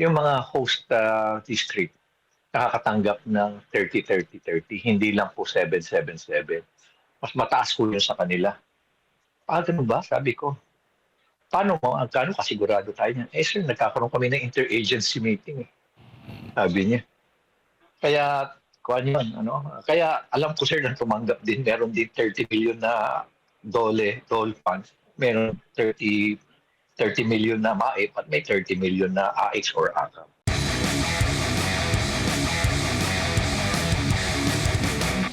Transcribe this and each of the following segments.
Yung mga host district nakakatanggap ng 30-30-30, hindi lang po 7-7-7. Mas mataas po yun sa kanila. Ganun ba? Sabi ko. Paano mo? Gaano kasigurado tayo niyan? Eh sir, nagkakaroon kami ng interagency meeting eh. Sabi niya. Kaya, kuha yun, ano? Kaya alam ko sir na tumanggap din. Meron din 30 million na dole funds. Meron 30 million na MAIP at may 30 million na AX or AKAP.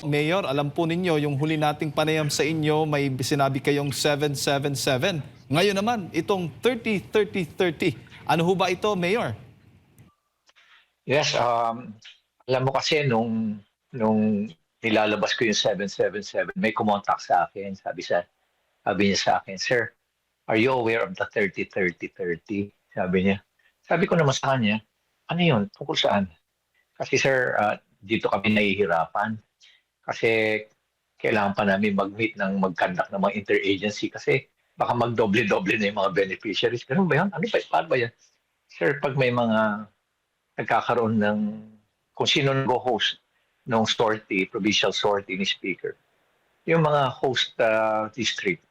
Mayor, alam po ninyo, yung huli nating panayam sa inyo, may sinabi kayong 777. Ngayon naman, itong 30-30-30. Ano ho ba ito, Mayor? Yes, alam mo kasi nung nilalabas ko yung 777, may kumontak sa akin. Sabi niya sa akin, Sir, are you aware of the 30-30-30? Sabi niya. Sabi ko naman sa kanya, ano yun? Tungkol saan? Kasi sir, dito kami nahihirapan. Kasi kailangan pa namin mag-meet ng mag-conduct ng mga interagency kasi baka magdoble-doble na yung mga beneficiaries. Ganun ba yan? Ano ba? Paano ba yan? Sir, pag may mga nagkakaroon ng kung sino nag-host ng sortie, provincial sortie ni Speaker, yung mga host district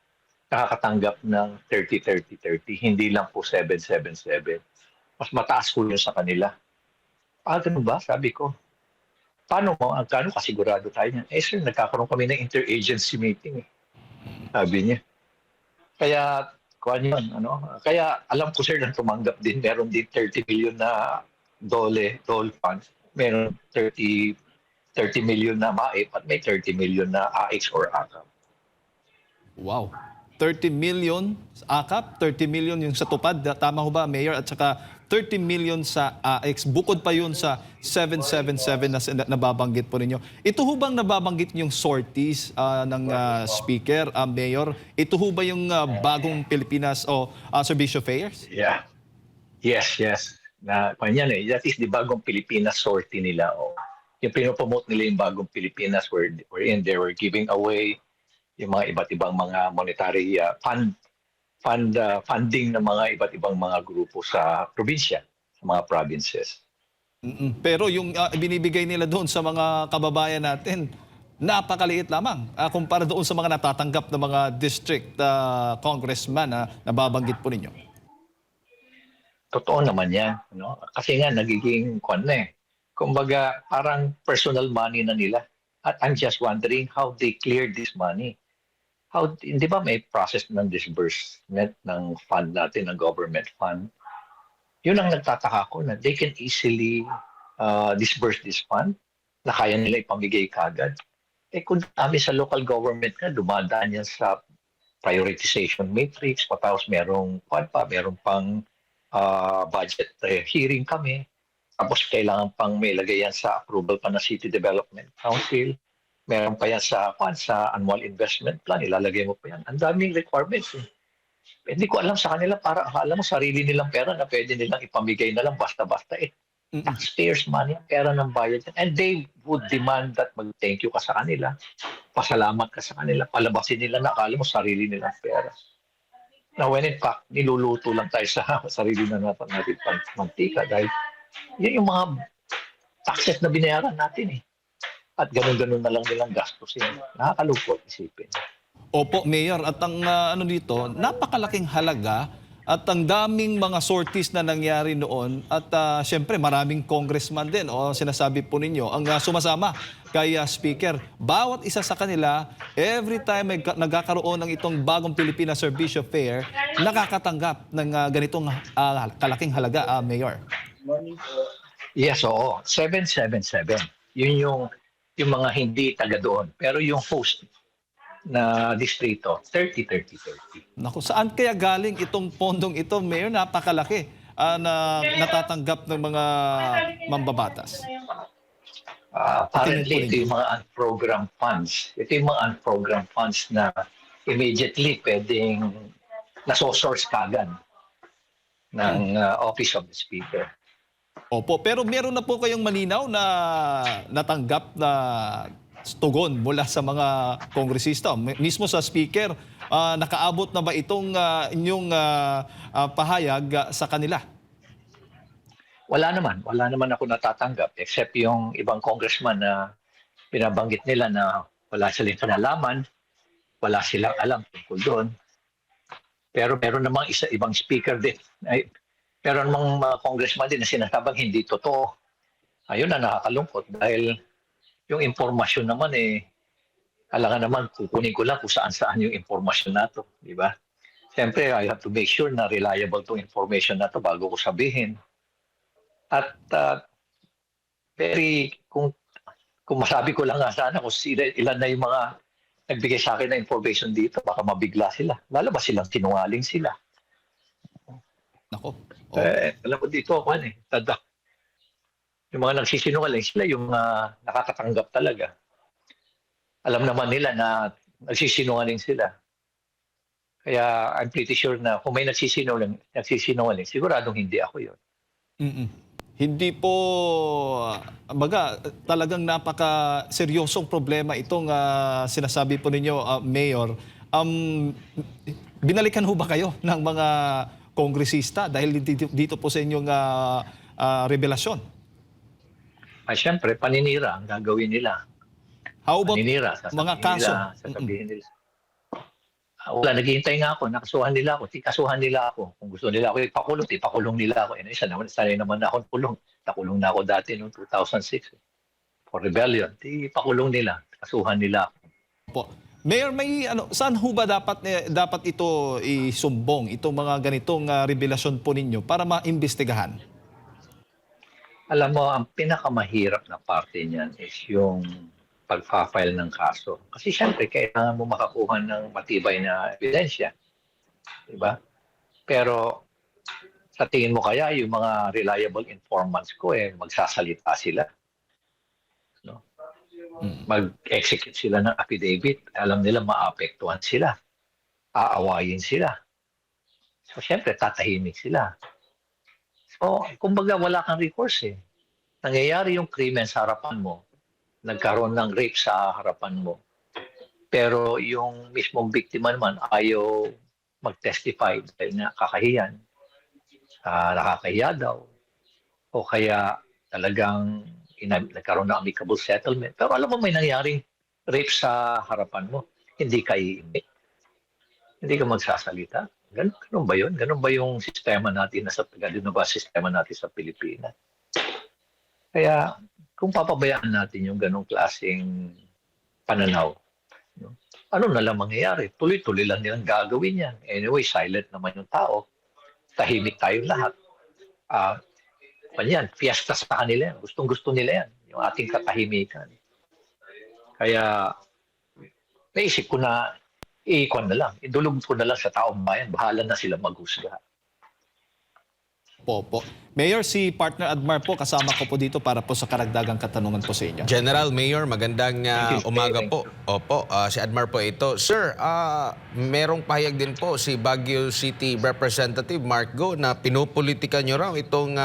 nakakatanggap ng 30-30-30, hindi lang po 7-7-7. Mas mataas po yun sa kanila. Ganun ba? Sabi ko. Paano mo? Gaano kasigurado tayo niyan? Eh sir, nagkakaroon kami ng interagency meeting eh. Sabi niya. Kaya, kuha yun, ano? Kaya alam ko sir na tumanggap din. Meron din 30 million na dole funds. Meron 30 million na MAIP at may 30 million na AX or AKAP. Wow. 30 million sa AKAP, 30 million yung sa tupad. Tama ho ba, Mayor? At saka 30 million sa AX. Bukod pa yun sa 777 na nababanggit po ninyo. Ito ho bang nababanggit yung sorties ng Speaker, Mayor? Ito ho ba yung bagong Pilipinas o Servicio Fairs? Yeah. Yes. Kanyan eh. That is the bagong Pilipinas sortie nila. Yung pinopromote nila yung bagong Pilipinas wherein they were giving away yung mga iba't ibang mga monetary funding ng mga iba't ibang mga grupo sa probinsya, sa mga provinces. Pero yung binibigay nila doon sa mga kababayan natin, napakaliit lamang kumpara doon sa mga natatanggap ng mga district congressman na nababanggit po ninyo. Totoo naman yan. No? Kasi nga nagiging kumbaga parang personal money na nila. At I'm just wondering how they clear this money. Di ba may process ng disbursement ng fund natin, ng government fund? Yun ang nagtataka ko na they can easily disburse this fund na kaya nila ipamigay kagad. Kung kami sa local government nga, dumadaan yan sa prioritization matrix, tapos merong pang budget hearing kami, tapos kailangan pang may lagay yan sa approval pa ng City Development Council. Meron pa yan sa annual investment plan, ilalagay mo pa yan. Ang daming requirements. Hindi ko alam sa kanila, para alam mo, sarili nilang pera na pwede nilang ipamigay na lang basta-basta eh. Taxpayers money, pera ng bayad. And they would demand that mag-thank you ka sa kanila, pasalamat ka sa kanila, palabasin nila na akala mo sarili nilang pera. Now when in fact, niluluto lang tayo sa sarili na natin mantika dahil yun yung mga taxes na binayaran natin eh. At ganun-ganun na lang nilang gastusin. Nakakalungkot isipin. Opo, Mayor. At ang ano dito, napakalaking halaga at ang daming mga sorties na nangyari noon. At syempre, maraming congressman din o sinasabi po ninyo ang sumasama kay Speaker. Bawat isa sa kanila, every time may nagkakaroon ng itong bagong Pilipinas Servicio Fair, nakakatanggap ng ganitong kalaking halaga, Mayor. Yes, oo. 777. Yun yung mga hindi taga doon. Pero yung host na distrito, 30-30-30. Naku, saan kaya galing itong pondong ito, Mayor? Napakalaki na natatanggap ng mga mambabatas. Apparently, ito yung mga unprogrammed funds. Ito yung mga unprogrammed funds na immediately pwedeng nasosource kagad ng Office of the Speaker. Opo, pero meron na po kayong malinaw na natanggap na tugon mula sa mga kongresista. Mismo sa Speaker, nakaabot na ba itong inyong pahayag sa kanila? Wala naman ako natatanggap except yung ibang congressman na binabanggit nila na wala silang kinalaman, wala silang alam tungkol doon. Pero meron namang ibang speaker din. Pero namang mga congressman din na sinasabang hindi totoo. Ayun na nakakalungkot dahil yung impormasyon naman alangan naman kukunin ko lang kung saan-saan yung impormasyon na to, di ba? Siyempre, I have to make sure na reliable tong information na to bago ko sabihin. At kung masabi ko lang nga sana kung ilan na yung mga nagbigay sa akin ng information dito, baka mabigla sila. Lalabas silang sinungaling sila. Nako. Oh. Alam mo dito ako tada. Yung mga nagsisinungaling sila, yung nakakatanggap talaga. Alam naman nila na nagsisinungaling sila. Kaya I'm pretty sure na kung may nagsisinungaling, siguradong hindi ako yun. Mm-mm. Hindi po, baga, talagang napaka-seryosong problema itong sinasabi po ninyo, Mayor. Binalikan ho ba kayo ng mga kongresista dahil dito po sa inyong revelasyon? Siyempre, paninira ang gagawin nila. How about Paninira, mga kaso? sasabihin nila. Wala, naghihintay nga ako, nakasuhan nila ako, tikasuhan nila ako. Kung gusto nila ako ipakulong nila ako. Sanay naman na akong kulong. Nakulong na ako dati noong 2006 for rebellion. Ipakulong nila, kasuhan nila ako. Po. Mayor, saan ho ba dapat ito isumbong, itong mga ganitong revelasyon po ninyo para maimbestigahan? Alam mo, ang pinakamahirap na parte niyan is yung pag-file ng kaso. Kasi siyempre, kailangan mo makakuha ng matibay na ebidensya. Diba? Pero sa tingin mo kaya, yung mga reliable informants ko, magsasalita sila. No? Mag-execute sila ng affidavit. Alam nila maapektuhan sila. Aawayin sila. So, siyempre, tatahimik sila. So, kumbaga, wala kang recourse Nangyayari yung krimen sa harapan mo. Nagkaroon ng rape sa harapan mo. Pero yung mismong biktima naman ayaw mag-testify dahil nga kakahiyan. Nakakahiya daw. O kaya talagang nagkaroon ng amicable settlement. Pero alam mo may nangyaring rape sa harapan mo. Hindi ka iimik. Hindi ka magsasalita. Ganun ba yun? Ganun ba yung sistema natin sistema natin sa Pilipinas? Kaya kung papabayaan natin yung ganong klaseng pananaw, ano na lang mangyayari? Tuloy-tuloy lang nilang gagawin yan. Anyway, silent naman yung tao. Tahimik tayong lahat. Fiesta sa kanila yan. Gustong-gusto nila yan. Yung ating katahimikan. Kaya, naisip ko na, iikon na lang. Idulog ko na lang sa taong bayan. Bahala na sila maghusga. Po. Mayor, si Partner Admar po, kasama ko po dito para po sa karagdagang katanungan po sa inyo. General, Mayor, magandang umaga Thank po. Opo, si Admar po ito. Sir, merong pahayag din po si Baguio City Representative Mark Go na pinupolitika nyo raw itong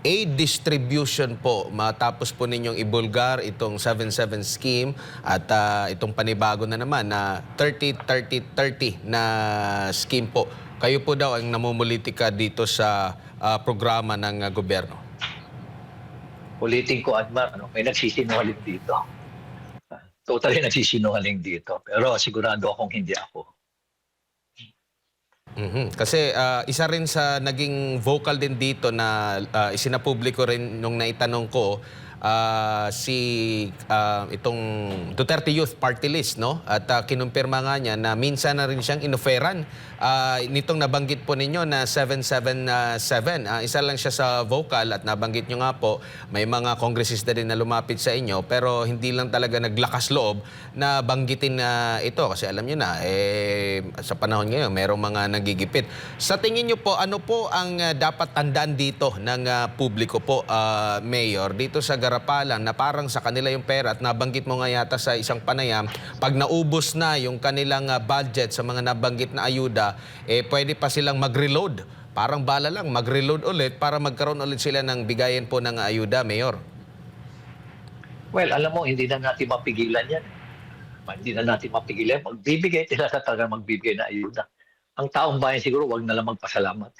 aid distribution po matapos po ninyong ibulgar itong 7-7 scheme at itong panibago na naman na 30-30-30 na scheme po. Kayo po daw ang namumulitika dito sa programa ng gobyerno. Ulitin ko, Admar, may nagsisinungaling dito. Totally nagsisinungaling dito. Pero sigurado akong hindi ako. Kasi isa rin sa naging vocal din dito na isinapubliko rin nung naitanong ko itong Duterte Youth Party List, no? At kinumpirma nga niya na minsan na rin siyang inoferan nitong nabanggit po ninyo na 777. Isa lang siya sa vocal at nabanggit nyo nga po may mga kongresista din na lumapit sa inyo pero hindi lang talaga naglakas loob na banggitin na ito kasi alam nyo na sa panahon ngayon merong mga nagigipit. Sa tingin nyo po, ano po ang dapat tandaan dito ng publiko po, Mayor, dito sa Garapalan na parang sa kanila yung pera at nabanggit mo nga yata sa isang panayam, pag naubos na yung kanilang budget sa mga nabanggit na ayuda, pwede pa silang mag-reload. Parang bala lang, mag-reload ulit para magkaroon ulit sila ng bigayan po ng ayuda, Mayor. Well, alam mo, hindi na natin mapigilan yan. Hindi na natin mapigilan. Magbibigay sila sa talaga magbibigay na ayuda. Ang taong bayan siguro wag na lang magpasalamat.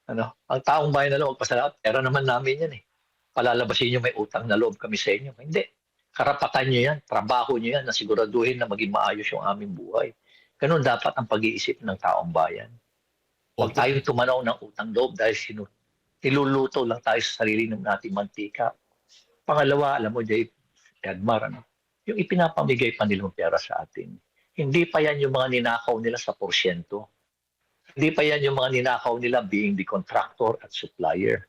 Ano? Ang taong bayan na lang magpasalamat, pera naman namin yan eh. Palalabasin nyo may utang na loob kami sa inyo. Hindi. Karapatan nyo yan, trabaho nyo yan na siguraduhin na maging maayos yung aming buhay. Ganun dapat ang pag-iisip ng taong bayan. Huwag Opo. tayong tumanaw ng utang loob dahil niluluto lang tayo sa sarili ng nating mantika. Pangalawa, alam mo, Jay, Edmar, ano? Yung ipinapamigay pa nilang pera sa atin, hindi pa yan yung mga ninakaw nila sa porsyento. Hindi pa yan yung mga ninakaw nila being the contractor at supplier.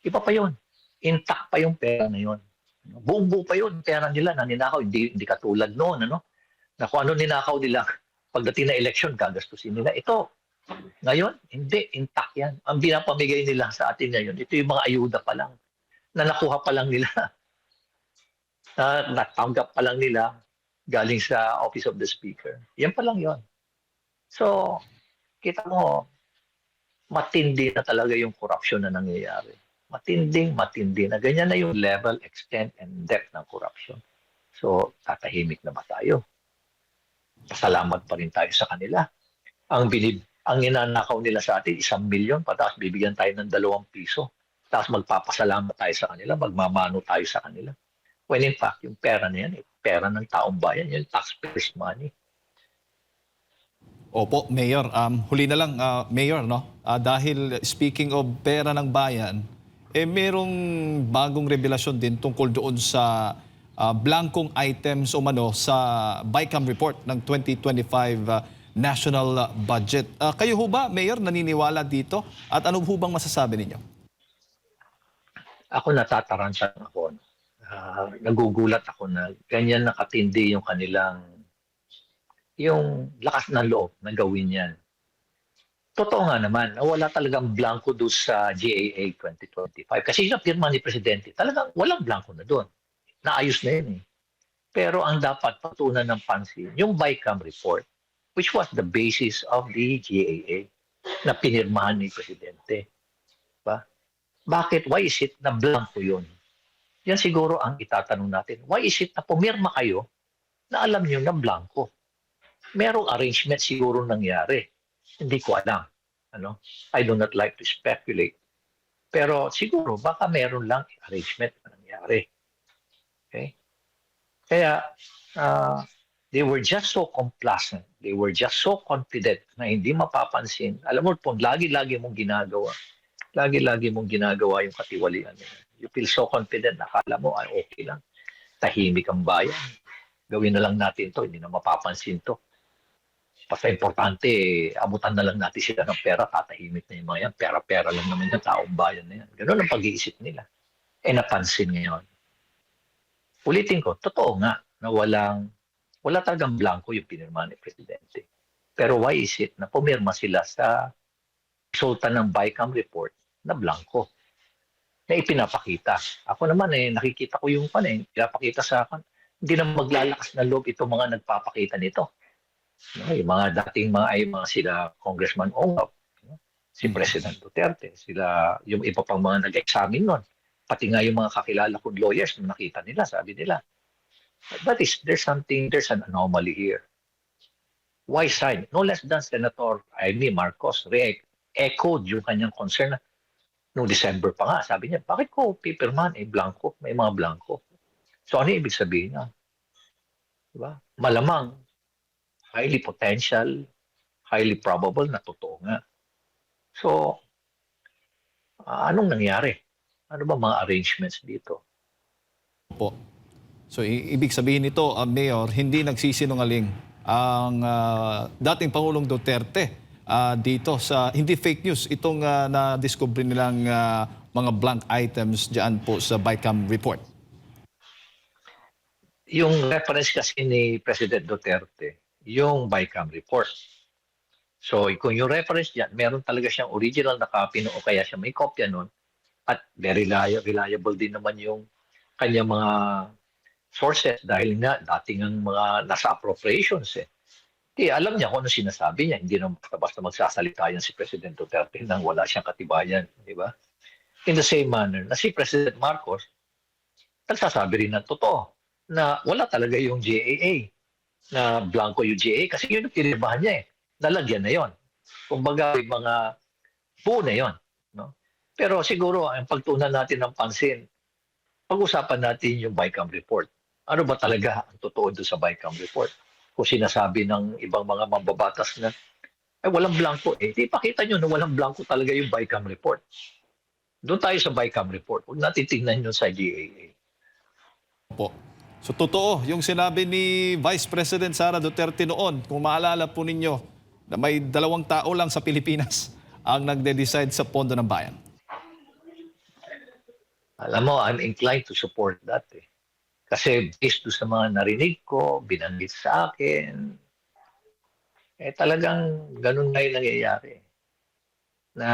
Iba pa yun. Intact pa yung pera na yun. Buong-buo pa yun, pera nila na ninakaw. Hindi katulad noon, ano? Na kung ano ninakaw nila, pagdating na election, gagastusin nila. Ito, ngayon, hindi, intact yan. Ang binapamigay nila sa atin ngayon, ito yung mga ayuda pa lang, na nakuha pa lang nila, na natanggap pa lang nila galing sa Office of the Speaker. Yan pa lang yon. So, kita mo, matindi na talaga yung corruption na nangyayari. Matindi na. Ganyan na yung level, extent, and depth ng corruption. So, tatahimik na ba tayo? Pasalamat pa rin tayo sa kanila. Ang inanakaw nila sa atin, 1 milyon, tapos bibigyan tayo ng 2 piso. Tapos magpapasalamat tayo sa kanila, magmamano tayo sa kanila. When in fact, yung pera na yan, pera ng taong bayan, yung taxpayers' money. Opo, Mayor. Huli na lang, Mayor, no? Dahil speaking of pera ng bayan, merong bagong revelasyon din tungkol doon sa blankong items o mano sa BICAM report ng 2025 national budget. Kayo ho ba, Mayor, naniniwala dito? At ano ho bang masasabi ninyo? Ako natataransan ako. Nagugulat ako na ganyan nakatindi yung kanilang yung lakas ng loob na gawin yan. Totoo nga naman, wala talagang blanco doon sa GAA 2025. Kasi yung pirma ni Presidente, talagang walang blanco na doon. Naayos na yun eh. Pero ang dapat patunan ng pansin, yung BICAM report, which was the basis of the GAA na pinirmahan ni Presidente. Diba? Bakit? Why is it na blanco yun? Yan siguro ang itatanong natin. Why is it na pumirma kayo na alam nyo na blanco? Merong arrangement siguro nangyari. Hindi ko alam. Ano? I do not like to speculate. Pero siguro baka meron lang arrangement na nangyari. Okay? Kaya they were just so complacent. They were just so confident na hindi mapapansin. Alam mo po, lagi-lagi mong ginagawa. Lagi-lagi mong ginagawa yung katiwalian. You feel so confident na akala mo, ay okay lang. Tahimik ang bayan. Gawin na lang natin to, hindi na mapapansin to. Basta importante, abutan na lang natin sila ng pera, tatahimik na yung mga yan. Pera-pera lang naman yung taong bayan na yan. Ganun ang pag-iisip nila. Napansin ngayon. Ulitin ko, totoo nga na wala talagang blanco yung pinirma ni Presidente. Pero why is it na pumirma sila sa resulta ng BICAM report na blanco? Na ipinapakita. Ako naman nakikita ko yung pinapakita sa akin. Hindi na maglalakas na loob itong mga nagpapakita nito. No, yung mga dating mga sila Congressman Ongab, si President Duterte, sila yung iba pang mga nag-examine nun. Pati nga yung mga kakilala kong lawyers na nakita nila, sabi nila, there's an anomaly here. Why side? No less than Senator Amy Marcos re-echoed yung kanyang concern na noong December pa nga. Sabi niya, bakit ko pipirman? Blanco. May mga blanco. So ano ibig sabihin niya? Diba? Malamang, highly potential, highly probable na totoo nga. So, anong nangyari? Ano ba mga arrangements dito? Po. So ibig sabihin nito, Mayor, hindi nagsisinungaling ang dating Pangulong Duterte dito sa hindi fake news itong na-discover nilang mga blank items diyan po sa BICAM report. Yung reference kasi ni President Duterte, yung BICAM report. So kung yung reference diyan, meron talaga siyang original na copy o kaya siya may kopya nun. At very reliable din naman yung kanyang mga sources dahil nga dating ang mga nasa appropriations alam niya kung ano sinasabi niya. Hindi naman basta magsasalita yan si President Duterte nang wala siyang katibayan. Di ba? In the same manner na si President Marcos, nagsasabi rin ng totoo na wala talaga yung GAA, na blanco yung GAA kasi yun ang tinirmahan niya Nalagyan na yon. Kumbaga, mga buo na yon. Pero siguro, ang pagtuunan natin ng pansin, pag-usapan natin yung BICAM report. Ano ba talaga ang totoo doon sa BICAM report? Kung sinasabi ng ibang mga mambabatas na, ay walang blanco eh. Di pakita nyo na walang blanco talaga yung BICAM report. Doon tayo sa BICAM report. Huwag natin tingnan yun sa GAA. Po. So totoo yung sinabi ni Vice President Sara Duterte noon, kung maalala po ninyo, na may 2 tao lang sa Pilipinas ang nagde-decide sa pondo ng bayan. Alam mo, I'm inclined to support that eh. Kasi based doon sa mga narinig ko, binanggit sa akin, eh talagang ganun nga yung nangyayari. Na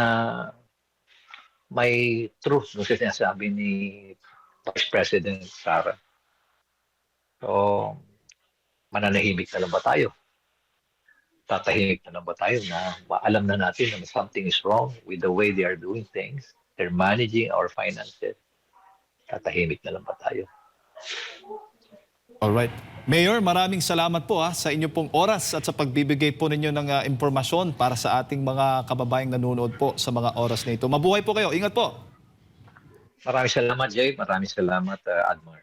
may truth no sinasabi ni Vice President Sara. So, mananahimik na lang ba tayo? Tatahimik na lang ba tayo na alam na natin na something is wrong with the way they are doing things? They're managing our finances. Tatahimik na lang ba tayo? Alright. Mayor, maraming salamat po sa inyo pong oras at sa pagbibigay po ninyo ng impormasyon para sa ating mga kababayang nanonood po sa mga oras na ito. Mabuhay po kayo. Ingat po. Maraming salamat, Jay. Maraming salamat, Admar.